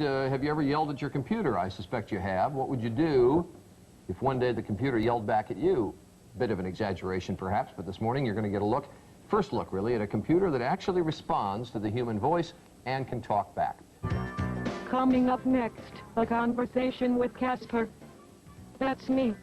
have you ever yelled at your computer? I suspect you have. What would you do if one day the computer yelled back at you? Bit of an exaggeration, perhaps, but this morning you're going to get a look, first look, really, at a computer that actually responds to the human voice and can talk back. Coming up next, a conversation with Casper. That's me.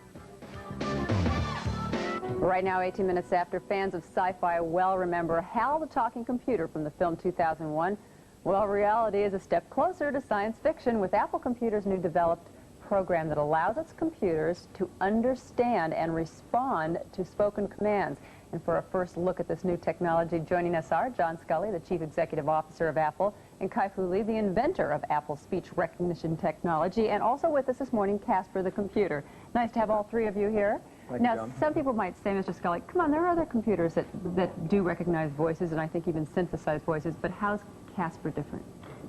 Right now, 18 minutes after, fans of sci-fi well remember HAL the Talking Computer from the film 2001. Well, reality is a step closer to science fiction with Apple Computer's new developed program that allows its computers to understand and respond to spoken commands. And for a first look at this new technology, joining us are John Sculley, the Chief Executive Officer of Apple, and Kai-Fu Lee, the inventor of Apple's speech recognition technology, and also with us this morning, Casper the computer. Nice to have all three of you here. Now, some people might say, Mr. Sculley, come on, there are other computers that do recognize voices, and I think even synthesize voices, but how's Casper different?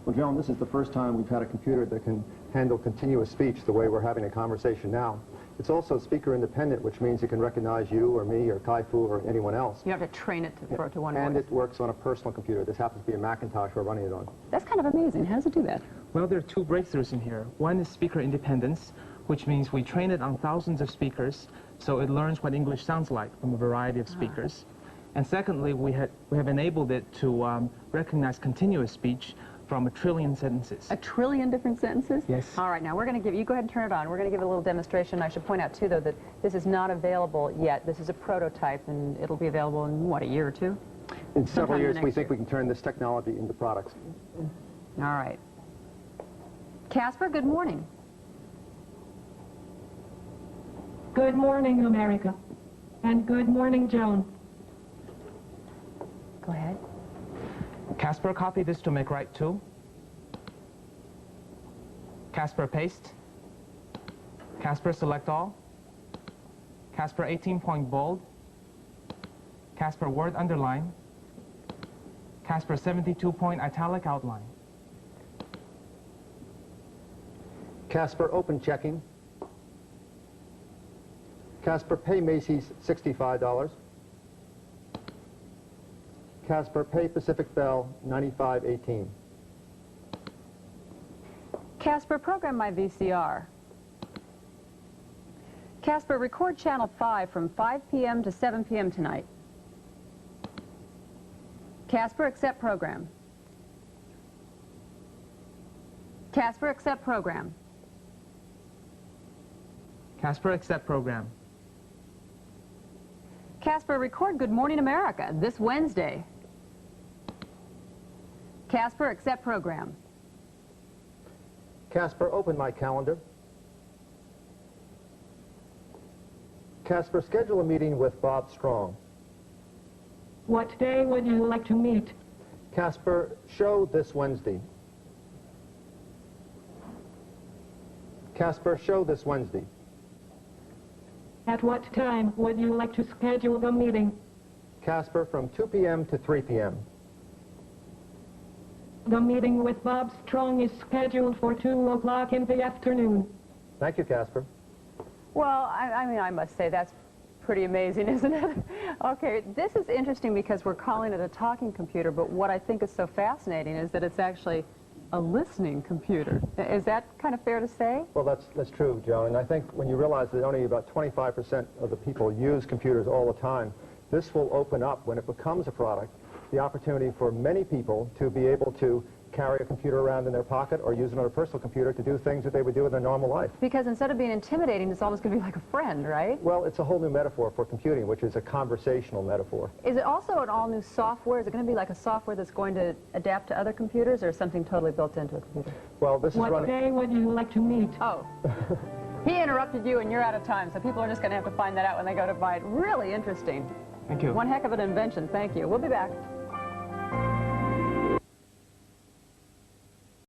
Well, Joan, this is the first time we've had a computer that can handle continuous speech the way we're having a conversation now. It's also speaker independent, which means it can recognize you or me or Kai-Fu or anyone else. You have to train it to one And voice. it works on a personal computer. This happens to be a Macintosh we're running it on. That's kind of amazing. How does it do that? Well, there are two breakthroughs in here. One is speaker independence, which means we train it on thousands of speakers, so it learns what English sounds like from a variety of speakers. And secondly, we have enabled it to recognize continuous speech from 1 trillion sentences. 1 trillion different sentences? Yes. All right, now we're going to give you, go ahead and turn it on. We're going to give a little demonstration. I should point out, too, though, that this is not available yet. This is a prototype, and it'll be available in, what, a year or two? In several years, we think year. we can turn this technology into products. All right. Casper, good morning. Good morning, America. And good morning, Joan. Go ahead. Casper, copy this to make right 2. Casper, paste. Casper, select all. Casper, 18-point bold. Casper, word underline. Casper, 72-point italic outline. Casper, open checking. Casper, pay Macy's $65. Casper, pay Pacific Bell $95.18. Casper, program my VCR. Casper, record channel 5 from 5 p.m. to 7 p.m. tonight. Casper, accept program. Casper, accept program. Casper, accept program. Casper, record Good Morning America this Wednesday. Casper, accept program. Casper, open my calendar. Casper, schedule a meeting with Bob Strong. What day would you like to meet? Casper, show this Wednesday. Casper, show this Wednesday. At what time would you like to schedule the meeting? Casper, from 2 p.m. to 3 p.m. The meeting with Bob Strong is scheduled for 2 o'clock in the afternoon. Thank you, Casper. Well, I mean, I must say that's pretty amazing, isn't it? Okay, this is interesting because we're calling it a talking computer, but what I think is so fascinating is that it's actually a listening computer. Is that kind of fair to say? Well, that's true, Joe, and I think when you realize that only about 25% of the people use computers all the time, this will open up, when it becomes a product, the opportunity for many people to be able to carry a computer around in their pocket or use it on a personal computer to do things that they would do in their normal life. Because instead of being intimidating, it's almost going to be like a friend, right? Well, it's a whole new metaphor for computing, which is a conversational metaphor. Is it also an all-new software? Is it going to be like a software that's going to adapt to other computers, or something totally built into a computer? Well, this is What running... day would you like to meet? Oh. He interrupted you and you're out of time, so people are just going to have to find that out when they go to buy it. Really interesting. Thank you. One heck of an invention. Thank you. We'll be back.